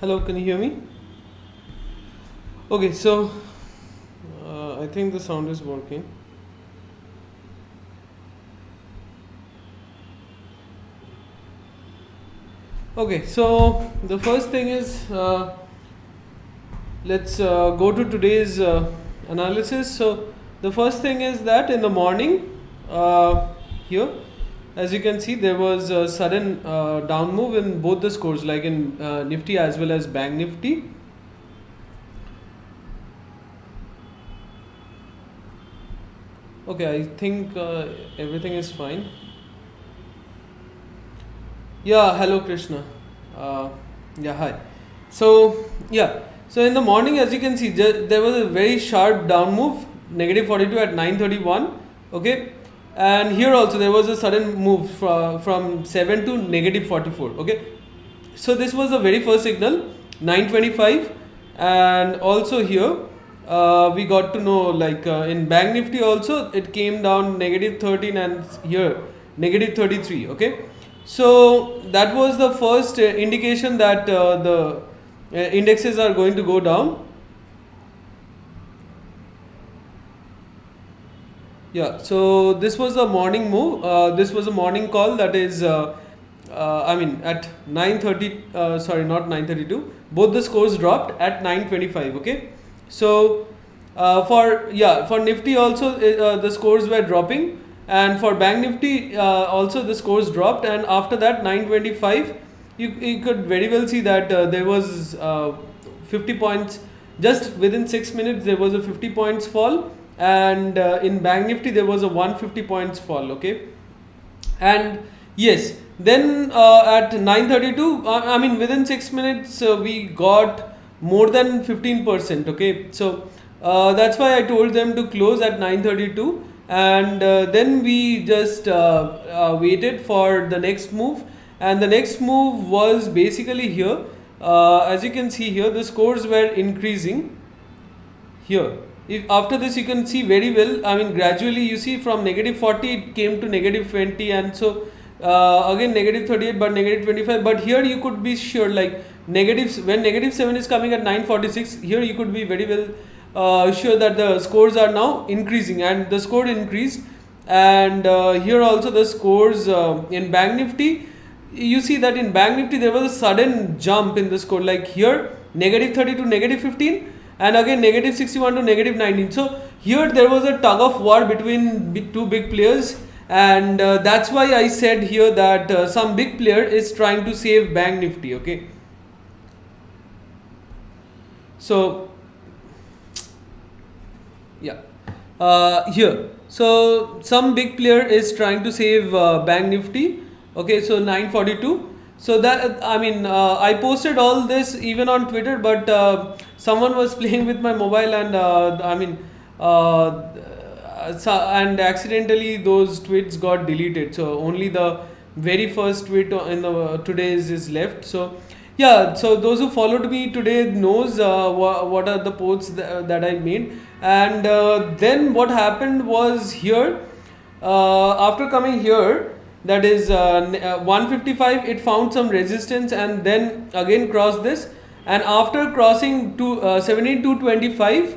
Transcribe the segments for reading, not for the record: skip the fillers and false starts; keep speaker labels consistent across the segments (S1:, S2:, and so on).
S1: Hello, can you hear me? Okay, so I think the sound is working. Okay, so the first thing is let's go to today's analysis. So the first thing is that in the morning here, as you can see, there was a sudden down move in both the scores, like in Nifty as well as Bank Nifty. Okay, I think everything is fine. Yeah, hello Krishna. Yeah, hi. So, yeah, so in the morning, as you can see, there was a very sharp down move, negative 42 at 9:31. Okay, and here also there was a sudden move from 7 to negative 44. Okay, so this was the very first signal, 9:25, and also here we got to know, like in Bank Nifty also it came down negative 13 and here negative 33. Okay, so that was the first indication that the indexes are going to go down. Yeah, so this was the morning move. This was a morning call, that is I mean at 9:30, sorry, not 9:32. Both the scores dropped at 9:25. Okay, so for Nifty also the scores were dropping, and for Bank Nifty also the scores dropped, and after that 9:25 you could very well see that there was 50 points. Just within 6 minutes there was a 50 points fall, and in Bank Nifty there was a 150 points fall. Okay, and yes, then at 9:32, I mean within 6 minutes we got more than 15%. Okay, so that's why I told them to close at 9:32, and then we just waited for the next move, and the next move was basically here. As you can see here, the scores were increasing here. If after this you can see very well, I mean gradually you see from negative 40 it came to negative 20, and so again negative 38, but negative 25. But here you could be sure, like negatives, when negative 7 is coming at 9:46, here you could be very well sure that the scores are now increasing, and the score increased. And here also the scores in Bank Nifty, you see that in Bank Nifty there was a sudden jump in the score, like here negative 30 to negative 15, and again negative 61 to negative 19. So here there was a tug of war between two big players, and that's why I said here that some big player is trying to save Bank Nifty. Okay, so yeah, here, so some big player is trying to save Bank Nifty. Okay, so 9:42. So that, I mean I posted all this even on Twitter, but someone was playing with my mobile, and I mean and accidentally those tweets got deleted, so only the very first tweet in the today's is left. So yeah, so those who followed me today knows what are the posts that I made. And then what happened was here, after coming here, that is 155, it found some resistance and then again crossed this, and after crossing to 17225,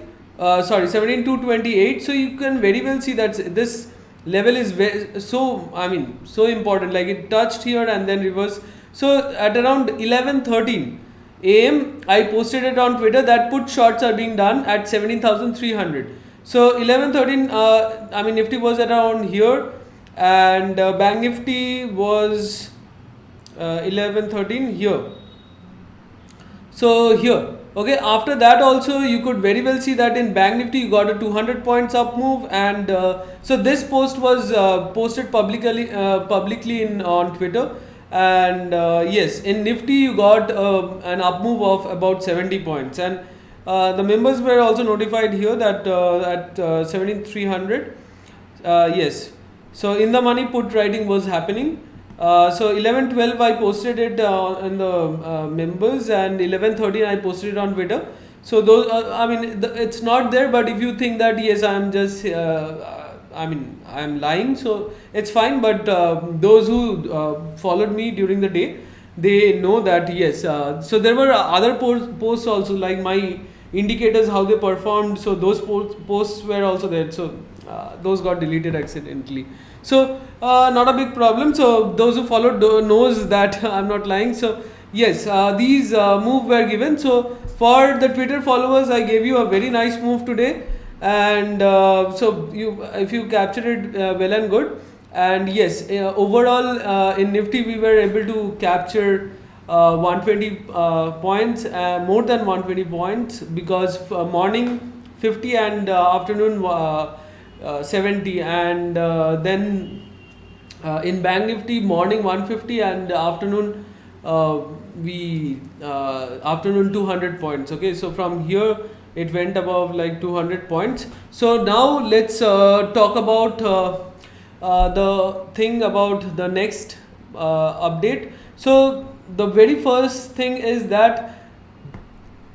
S1: sorry, 17228, so you can very well see that this level is very, so I mean so important, like it touched here and then reverse. So at around 11:13 am I posted it on Twitter that put shorts are being done at 17,300. so 11:13 I mean Nifty was around here, and Bank Nifty was 11:13 here. So here, okay, after that also you could very well see that in Bank Nifty you got a 200 points up move, and so this post was posted publicly in on Twitter, and yes, in Nifty you got an up move of about 70 points, and the members were also notified here that at 17,300, yes. So in the money put writing was happening. So 11:12 I posted it in the members, and 11:13 I posted it on Twitter. So those I mean it's not there, but if you think that yes I am just I mean I am lying, so it's fine. But those who followed me during the day, they know that yes. So there were other posts also, like my indicators, how they performed. So those posts were also there. So those got deleted accidentally. So not a big problem. So those who followed knows that I'm not lying. So yes, these move were given. So for the Twitter followers, I gave you a very nice move today, and so if you captured it, well and good. And yes, overall in Nifty we were able to capture 120 points, more than 120 points, because morning 50 and afternoon 70, and then in BankNifty morning 150 and afternoon afternoon 200 points. Okay, so from here it went above like 200 points. So now let's talk about the thing about the next update. So the very first thing is that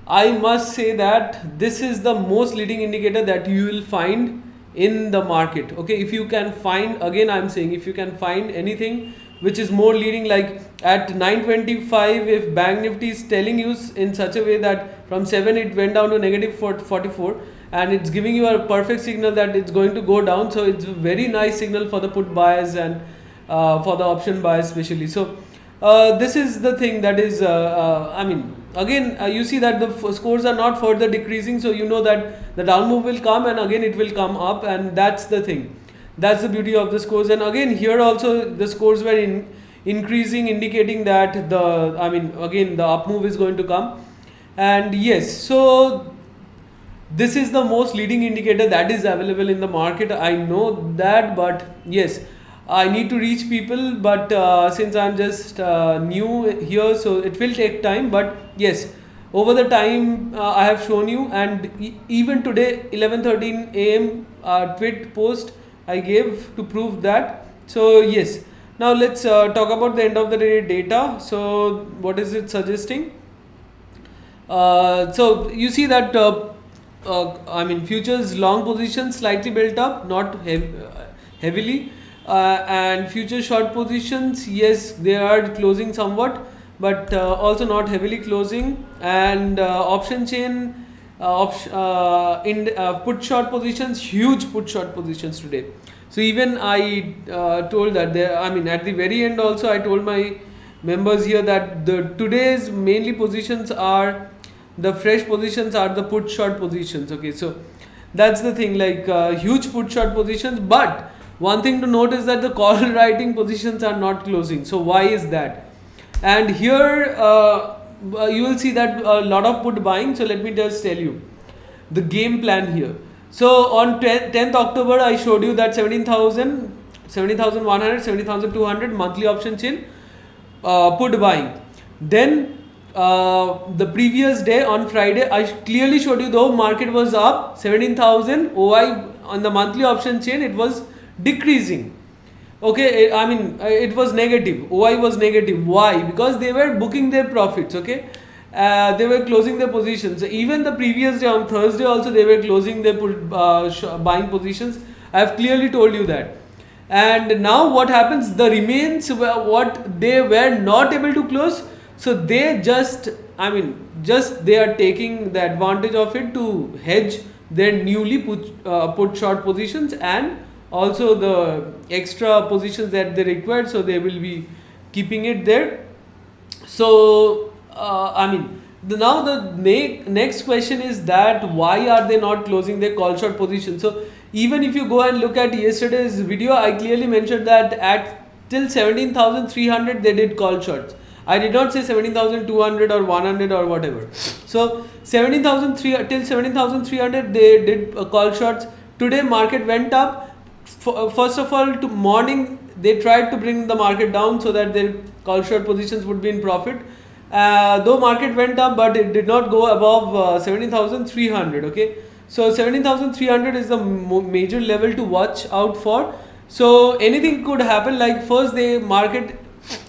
S1: I must say that this is the most leading indicator that you will find in the market. Okay, if you can find, again I'm saying, if you can find anything which is more leading, like at 925, if Bank Nifty is telling you in such a way that from 7 it went down to negative 44, and it's giving you a perfect signal that it's going to go down, so it's a very nice signal for the put buyers and for the option buyers especially. So this is the thing that is I mean, again you see that the scores are not further decreasing, so you know that the down move will come and again it will come up, and that's the thing. That's the beauty of the scores. And again here also the scores were increasing, indicating that again the up move is going to come. And yes, so this is the most leading indicator that is available in the market. I know that, but yes, I need to reach people, but since I'm just new here, so it will take time. But yes, over the time I have shown you, and even today 11:13 a.m. tweet post I gave to prove that. So yes, now let's talk about the end of the day data. So what is it suggesting? So you see that futures long positions slightly built up, not heavily, and future short positions, yes, they are closing somewhat, but also not heavily closing. And option chain put short positions, huge put short positions today. So even I told that at the very end also I told my members here that today's mainly positions are the fresh positions are the put short positions. Okay, so that's the thing, like huge put short positions. But one thing to note is that the call writing positions are not closing. So why is that? And here you will see that a lot of put buying. So let me just tell you the game plan here. So on 10th October I showed you that 17,000, 17,100, 17,200 monthly option chain put buying. Then the previous day on Friday I clearly showed you, though market was up 17,000, OI on the monthly option chain it was decreasing. Okay, it was negative. OI was negative. Why? Because they were booking their profits. Okay, they were closing their positions. Even the previous day on Thursday also they were closing their buying positions. I have clearly told you that. And now what happens? The remains what they were not able to close. So they they are taking the advantage of it to hedge their newly put short positions, and also the extra positions that they required, so they will be keeping it there. So now the next question is that why are they not closing their call short position? So even if you go and look at yesterday's video, I clearly mentioned that at till 17,300 they did call shorts. I did not say 17,200 or 100 or whatever. So 17,300 till 17,300 they did call shorts. Today market went up. First of all, to morning they tried to bring the market down so that their call short positions would be in profit. Though market went up, but it did not go above 17,300. Okay, so 17,300 is the major level to watch out for. So anything could happen. Like first the market,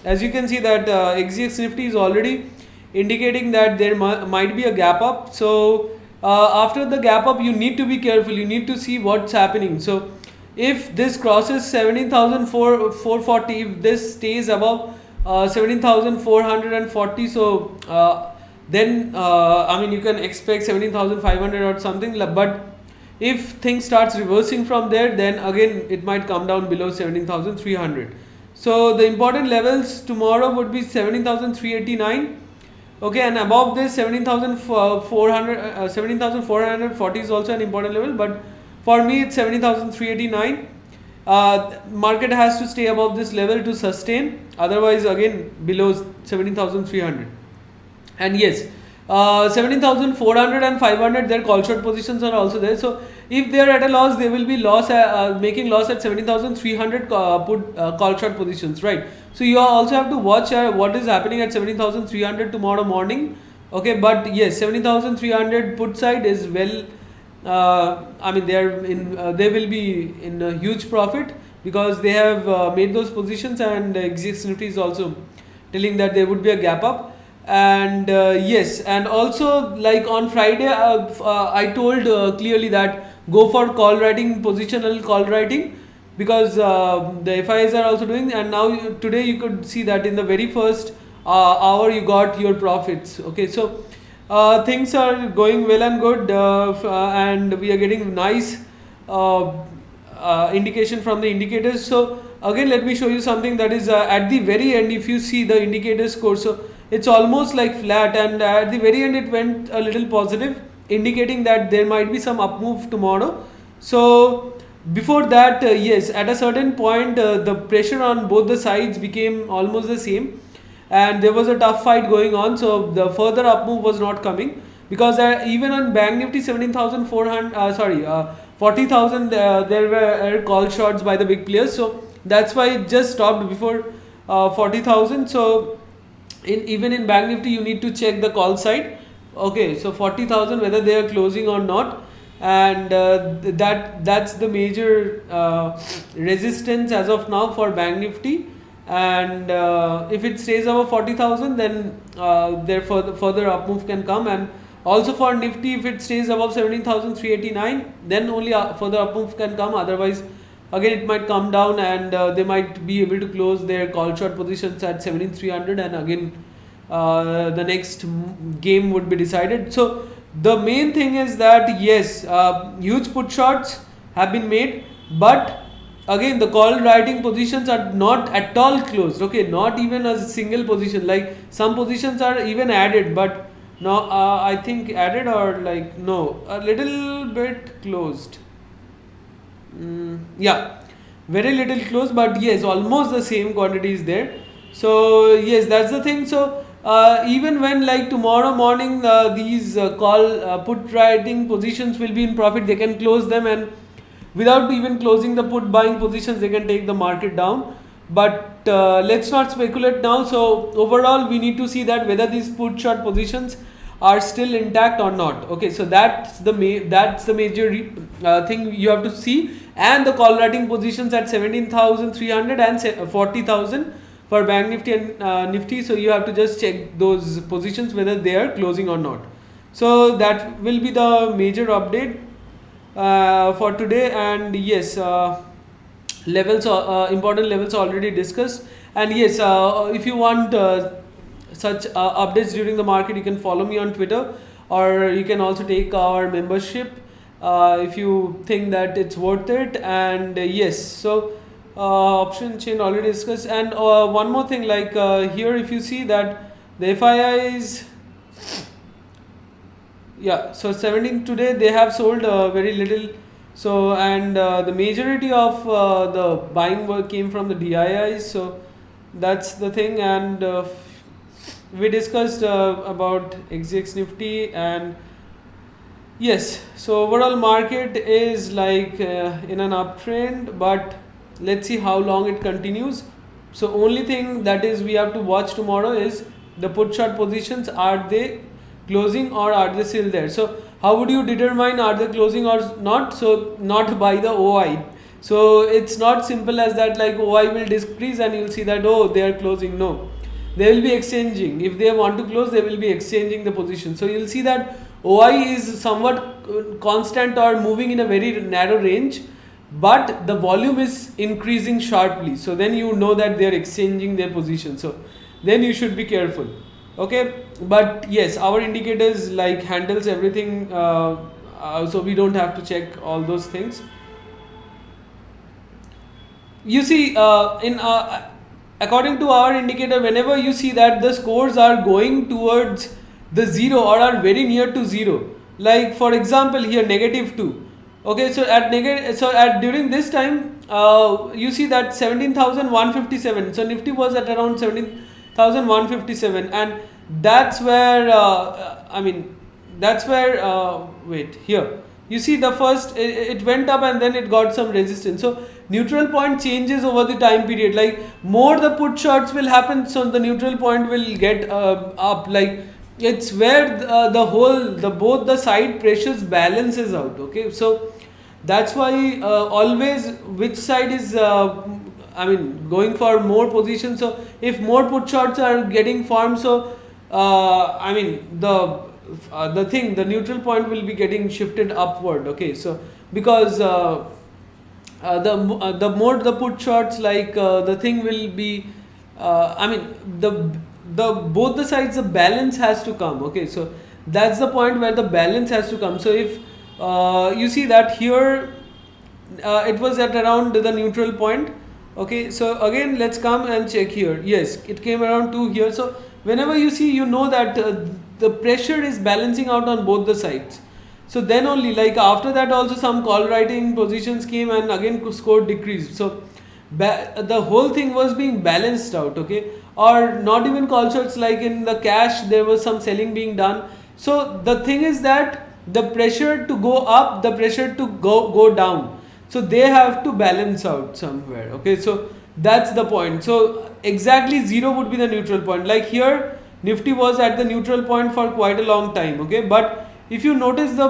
S1: as you can see that XGX Nifty is already indicating that there might be a gap up. So after the gap up you need to be careful, you need to see what's happening. So if this crosses 17,440, if this stays above 17,440. So then I mean, you can expect 17,500 or something, but if things starts reversing from there, then again it might come down below 17,300. So the important levels tomorrow would be 17,389. Okay, and above this 17,400, 17,440 is also an important level, but for me it's 17,389. Market has to stay above this level to sustain, otherwise again below 17,300. And yes, 17,400 and 500, their call short positions are also there. So if they are at a loss, they will be making loss at 17,300 call short positions, right? So you also have to watch what is happening at 17,300 tomorrow morning. Okay, but yes, 17,300 put side is well. I mean, they will be in a huge profit because they have made those positions, and XGX Nifty is also telling that there would be a gap up. And yes, and also like on Friday, I told clearly that go for call writing, positional call writing, because the FIIs are also doing. And now today you could see that in the very first hour you got your profits. Okay, so things are going well and good, and we are getting nice indication from the indicators. So again, let me show you something that is at the very end. If you see the indicator score, so it's almost like flat, and at the very end it went a little positive, indicating that there might be some up move tomorrow. So before that, yes, at a certain point the pressure on both the sides became almost the same, and there was a tough fight going on. So the further up move was not coming, because even on Bank Nifty 17,400 40,000 there were call shots by the big players. So that's why it just stopped before 40,000. So even in Bank Nifty you need to check the call side. Okay, so 40,000 whether they are closing or not, and that's the major resistance as of now for Bank Nifty. And if it stays above 40,000, then therefore further up move can come. And also for Nifty, if it stays above 17,389, then only further up move can come. Otherwise again it might come down, and they might be able to close their call short positions at 17,300, and again the next game would be decided. So the main thing is that yes, huge put shots have been made, but again the call writing positions are not at all closed. Okay, not even a single position. Like some positions are even added, but no, I think added or like no, a little bit closed. Yeah, very little close, but yes, almost the same quantity is there. So yes, that's the thing. So even when like tomorrow morning these call put writing positions will be in profit, they can close them, and without even closing the put buying positions they can take the market down. But let's not speculate now. So overall we need to see that whether these put short positions are still intact or not. Okay, so that's the major thing you have to see. And the call writing positions at 17,300 and 40,000 for Bank Nifty and Nifty. So you have to just check those positions whether they are closing or not. So that will be the major update for today. And yes, levels, important levels already discussed. And yes, if you want such updates during the market, you can follow me on Twitter, or you can also take our membership if you think that it's worth it. And yes, so option chain already discussed. And one more thing, like here if you see that the FIIs, yeah, so 17 today they have sold very little. So and the majority of the buying came from the DIIs. So that's the thing. And we discussed about XGX Nifty. And yes, so overall market is like in an uptrend, but let's see how long it continues. So only thing that is we have to watch tomorrow is the put short positions, are they closing or are they still there? So how would you determine are they closing or not? So not by the OI. So it's not simple as that, like OI will decrease and you'll see that oh they are closing. No, they will be exchanging. If they want to close, they will be exchanging the position. So you'll see that OI is somewhat constant or moving in a very narrow range. but the volume is increasing sharply, so then you know that they are exchanging their position, so then you should be careful. Okay, but yes, our indicators like handles everything, so we don't have to check all those things. You see, in according to our indicator, whenever you see that the scores are going towards the zero or are very near to zero, like for example here -2. Okay, so at during this time, you see that 17,157. So Nifty was at around 17,157, and that's where wait, here you see the first it went up and then it got some resistance. So neutral point changes over the time period, like more the put shorts will happen, so the neutral point will get up, like it's where both the side pressures balances out. Okay, so that's why always which side is going for more position. So if more put shorts are getting formed, so the neutral point will be getting shifted upward. Okay, so because the more the put shorts, like the thing will be the both the sides, the balance has to come. Okay, so that's the point where the balance has to come. So if you see that here it was at around the neutral point. Okay, so again let's come and check here. Yes, it came around 2 here. So whenever you see, you know that the pressure is balancing out on both the sides. So then only, like after that also some call writing positions came and again score decreased. So the whole thing was being balanced out. Okay, or not even call shorts, like in the cash there was some selling being done. So the thing is that the pressure to go up, the pressure to go down, so they have to balance out somewhere. Okay, so that's the point. So exactly zero would be the neutral point. Like here Nifty was at the neutral point for quite a long time. Okay, but if you notice the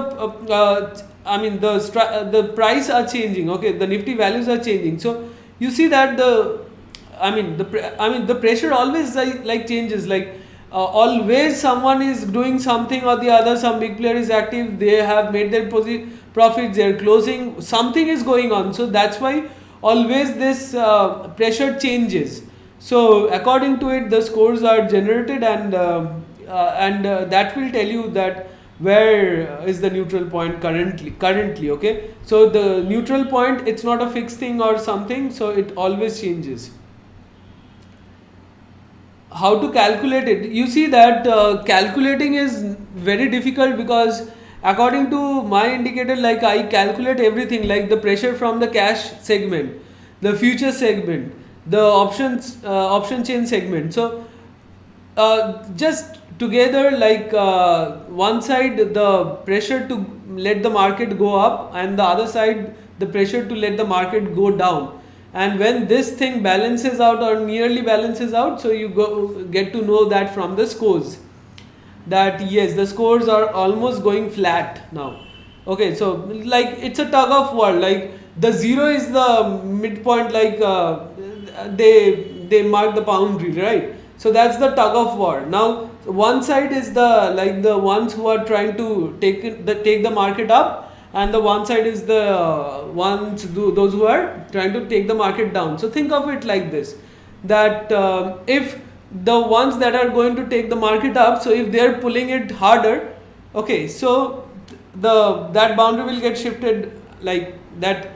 S1: price are changing. Okay, the Nifty values are changing. So you see that the pressure always like changes. Like always someone is doing something or the other. Some big player is active. They have made their profits. They are closing. Something is going on. So that's why always this pressure changes. So according to it, the scores are generated, and that will tell you that where is the neutral point currently. Okay, so the neutral point, it's not a fixed thing or something, so it always changes. How to calculate it? You see that calculating is very difficult, because according to my indicator, like I calculate everything, like the pressure from the cash segment, the future segment, the option chain segment. So just together, like one side the pressure to let the market go up, and the other side the pressure to let the market go down. And when this thing balances out or nearly balances out, so you get to know that from the scores, that yes, the scores are almost going flat now. Okay, so like it's a tug of war, like the zero is the midpoint, like they mark the boundary, right? So that's the tug of war. Now one side is the ones who are trying to take the market up, and the one side is the those who are trying to take the market down. So think of it like this, that if the ones that are going to take the market up, so if they are pulling it harder, okay, so that boundary will get shifted, like that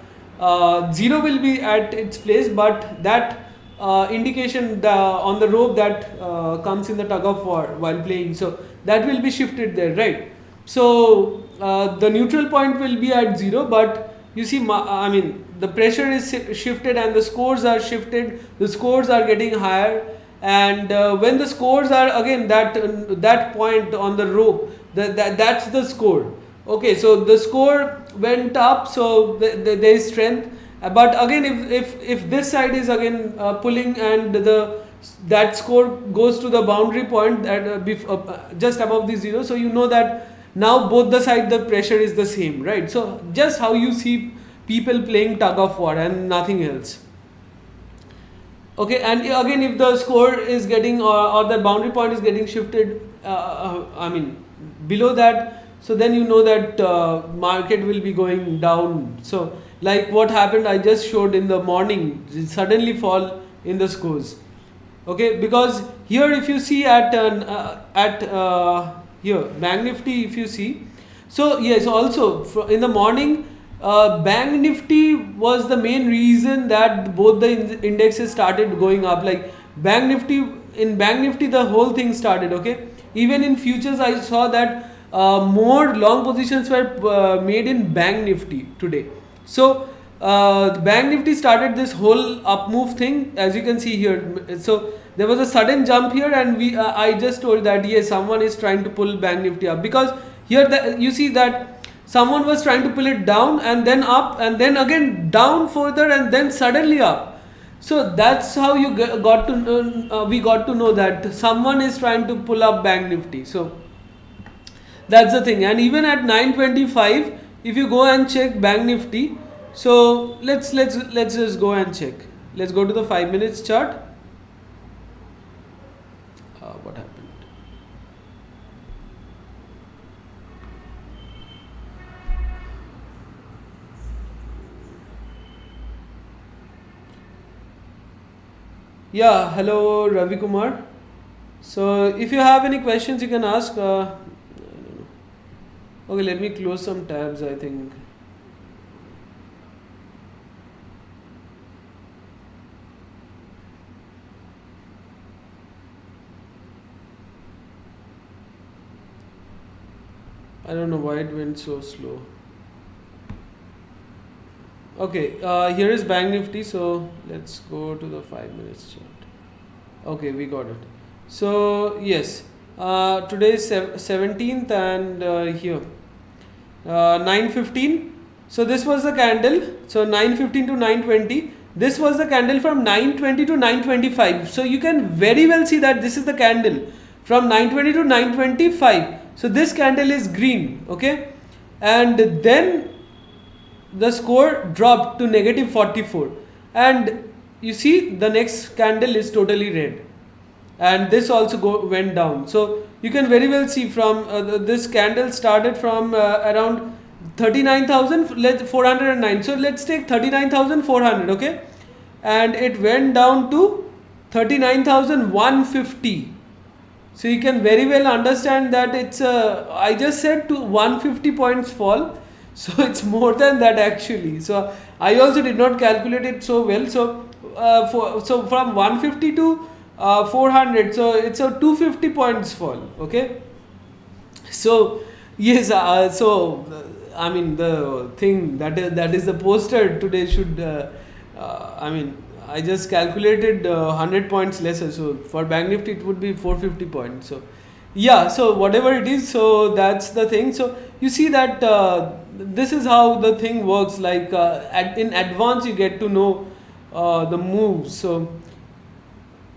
S1: zero will be at its place, but that indication on the rope that comes in the tug of war while playing, so that will be shifted there, right? So the neutral point will be at zero, but you see, the pressure is shifted and the scores are shifted, the scores are getting higher, and when the scores are again that point on the rope, that's the score. Okay, so the score went up, so there is strength. But again, if this side is again pulling, and that score goes to the boundary point at just above the zero, so you know that now both the side the pressure is the same, right? So just how you see people playing tug of war and nothing else. Okay, and again, if the score is getting or the boundary point is getting shifted, below that, so then you know that market will be going down. So like what happened I just showed in the morning, suddenly fall in the scores. Okay, because here if you see at here Bank Nifty, if you see, so yes, also in the morning, Bank Nifty was the main reason that both the indexes started going up. Like Bank Nifty, in Bank Nifty the whole thing started. Okay, even in futures I saw that more long positions were made in Bank Nifty today. So Bank Nifty started this whole up move thing, as you can see here. So there was a sudden jump here, and I just told that yes, someone is trying to pull Bank Nifty up, because here you see that someone was trying to pull it down and then up and then again down further and then suddenly up. So that's how you got to we got to know that someone is trying to pull up Bank Nifty. So that's the thing. And even at 925, if you go and check Bank Nifty, so let's just go and check. Let's go to the 5 minutes chart. What happened? Yeah, hello Ravi Kumar. So if you have any questions, you can ask. I don't know. Okay, let me close some tabs, I think. I don't know why it went so slow. Okay, here is Bank Nifty. So let's go to the 5 minutes chart. Okay, we got it. So yes, today is 17th, and here 9:15. So this was the candle. So 9:15 to 9:20. This was the candle from 9:20 to 9:25. So you can very well see that this is the candle from 9:20 to 9:25. So this candle is green, okay, and then the score dropped to negative 44, and you see the next candle is totally red, and this also went down. So you can very well see from this candle started from around 39,409. So let's take 39,400, okay, and it went down to 39,150. So you can very well understand that it's I just said to 150 points fall, so it's more than that actually. So I also did not calculate it so well. So so from 150 to 400, so it's a 250 points fall. Okay. So yes, I mean the thing that is the poster today should I mean, I just calculated 100 points lesser. So for Bank Nifty it would be 450 points. So yeah, so whatever it is, so that's the thing. So you see that this is how the thing works. Like in advance you get to know the moves. So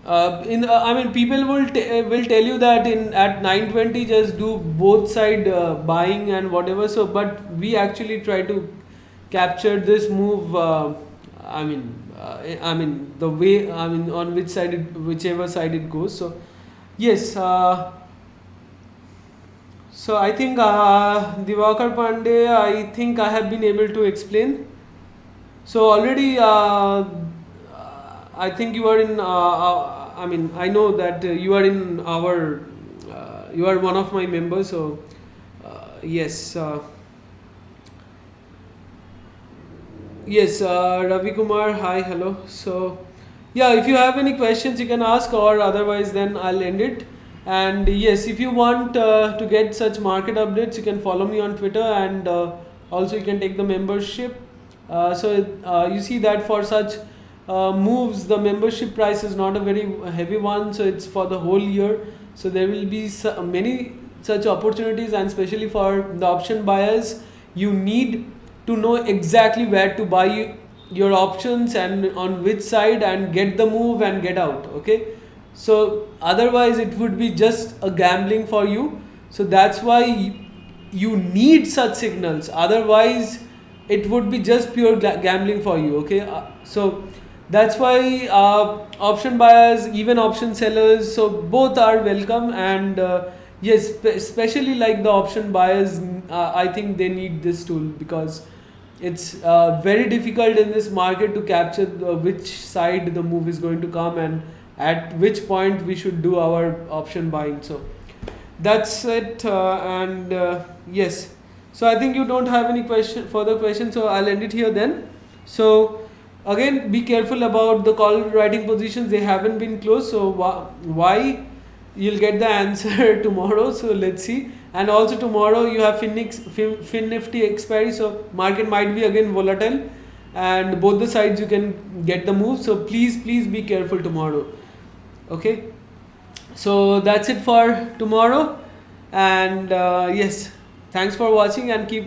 S1: I mean, people will tell you that at 9:20 just do both side buying and whatever. So but we actually try to capture this move. I mean the way, I mean on which side whichever side it goes. So yes, so I think Diwakar Pandey, I think I have been able to explain. So already I think you are in I mean I know that you are in our you are one of my members. So yes. Yes, Ravi Kumar, hi, hello. So, yeah, if you have any questions, you can ask, or otherwise, then I'll end it. And yes, if you want to get such market updates, you can follow me on Twitter, and also you can take the membership. You see that for such moves, the membership price is not a very heavy one, so it's for the whole year. So there will be many such opportunities, and especially for the option buyers, you need to know exactly where to buy your options and on which side, and get the move and get out. Okay, so otherwise it would be just a gambling for you. So that's why you need such signals, otherwise it would be just pure gambling for you. Okay, so that's why option buyers, even option sellers, so both are welcome. And yes, especially like the option buyers, I think they need this tool, because it's very difficult in this market to capture which side the move is going to come and at which point we should do our option buying. So that's it, and yes, so I think you don't have any further questions, so I'll end it here then. So again, be careful about the call writing positions, they haven't been closed, so why, you'll get the answer tomorrow. So let's see. And also tomorrow you have FinNifty expiry, so market might be again volatile, and both the sides you can get the move, so please be careful tomorrow. Okay, so that's it for tomorrow, and yes, thanks for watching and keep watching.